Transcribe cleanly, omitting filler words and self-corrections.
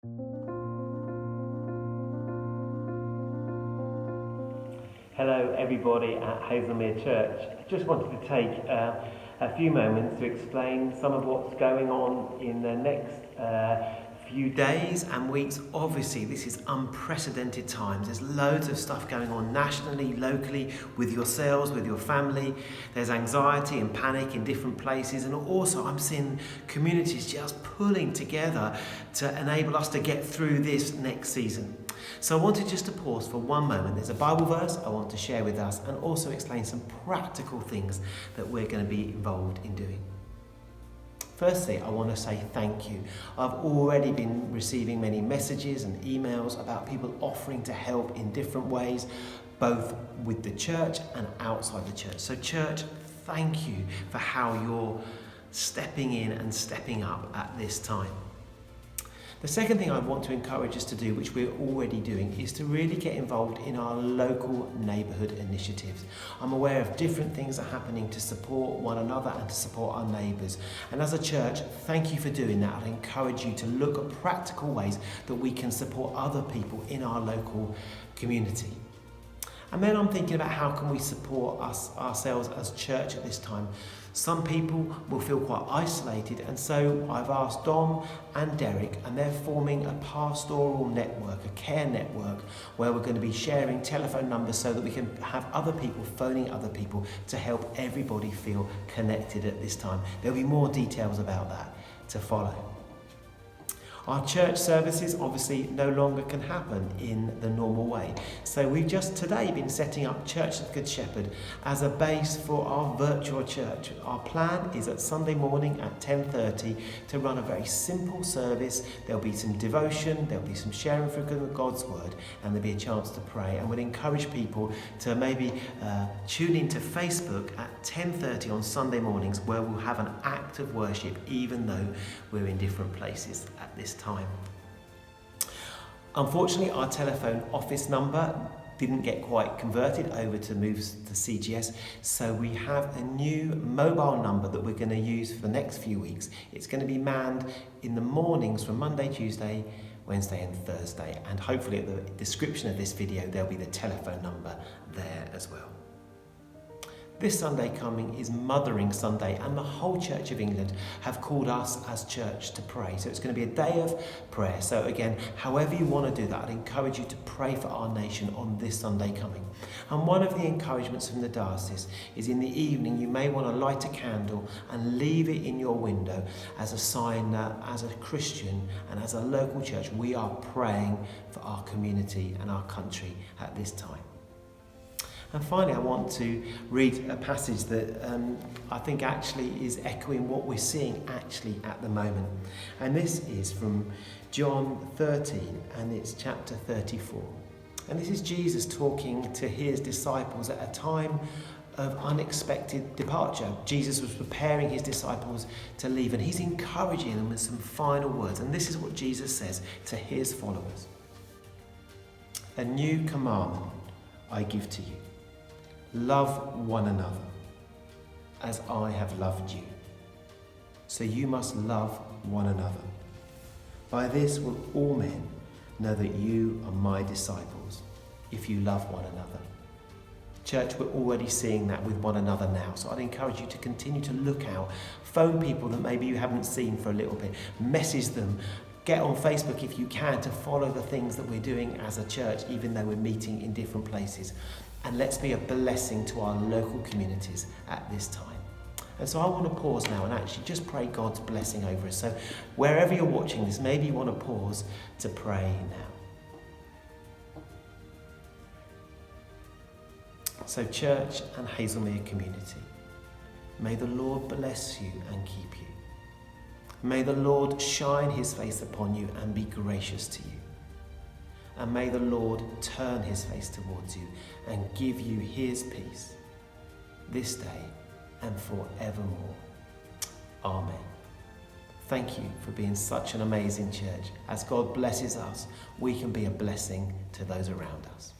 Hello everybody at Hazlemere Church. I just wanted to take a few moments to explain some of what's going on in the next few days and weeks. Obviously this is unprecedented times. There's loads of stuff going on nationally, locally, with yourselves, with your family. There's anxiety and panic in different places, and also I'm seeing communities just pulling together to enable us to get through this next season. So I wanted just to pause for one moment. There's a Bible verse I want to share with us and also explain some practical things that we're going to be involved in doing. Firstly, I want to say thank you. I've already been receiving many messages and emails about people offering to help in different ways, both with the church and outside the church. So church, thank you for how you're stepping in and stepping up at this time. The second thing I want to encourage us to do, which we're already doing, is to really get involved in our local neighbourhood initiatives. I'm aware of different things that are happening to support one another and to support our neighbours. And as a church, thank you for doing that. I encourage you to look at practical ways that we can support other people in our local community. And then I'm thinking about how can we support ourselves as church at this time. Some people will feel quite isolated, and so I've asked Dom and Derek, and they're forming a pastoral network, a care network, where we're going to be sharing telephone numbers so that we can have other people phoning other people to help everybody feel connected at this time. There'll be more details about that to follow. Our church services obviously no longer can happen in the normal way. So we've just today been setting up Church of Good Shepherd as a base for our virtual church. Our plan is at Sunday morning at 10:30 to run a very simple service. There'll be some devotion, there'll be some sharing from God's word, and there'll be a chance to pray. And we'd encourage people to maybe tune into Facebook at 10:30 on Sunday mornings, where we'll have an act of worship even though we're in different places at this time. Unfortunately, our telephone office number didn't get quite converted over to move to CGS, so we have a new mobile number that we're going to use for the next few weeks. It's going to be manned in the mornings from Monday, Tuesday, Wednesday and Thursday, and hopefully at the description of this video there'll be the telephone number there as well. This Sunday coming is Mothering Sunday, and the whole Church of England have called us as church to pray. So it's going to be a day of prayer. So again, however you want to do that, I'd encourage you to pray for our nation on this Sunday coming. And one of the encouragements from the diocese is in the evening you may want to light a candle and leave it in your window as a sign that as a Christian and as a local church we are praying for our community and our country at this time. And finally, I want to read a passage that I think actually is echoing what we're seeing actually at the moment. And this is from John 13, and it's chapter 34. And this is Jesus talking to his disciples at a time of unexpected departure. Jesus was preparing his disciples to leave, and he's encouraging them with some final words. And this is what Jesus says to his followers. A new commandment I give to you. Love one another as I have loved you. So you must love one another. By this will all men know that you are my disciples, if you love one another. Church, we're already seeing that with one another now. So I'd encourage you to continue to look out. Phone people that maybe you haven't seen for a little bit. Message them. Get on Facebook if you can to follow the things that we're doing as a church, even though we're meeting in different places. And let's be a blessing to our local communities at this time. And so I want to pause now and actually just pray God's blessing over us. So wherever you're watching this, maybe you want to pause to pray now. So church and Hazlemere community, may the Lord bless you and keep you. May the Lord shine his face upon you and be gracious to you. And may the Lord turn his face towards you and give you his peace this day and forevermore. Amen. Thank you for being such an amazing church. As God blesses us, we can be a blessing to those around us.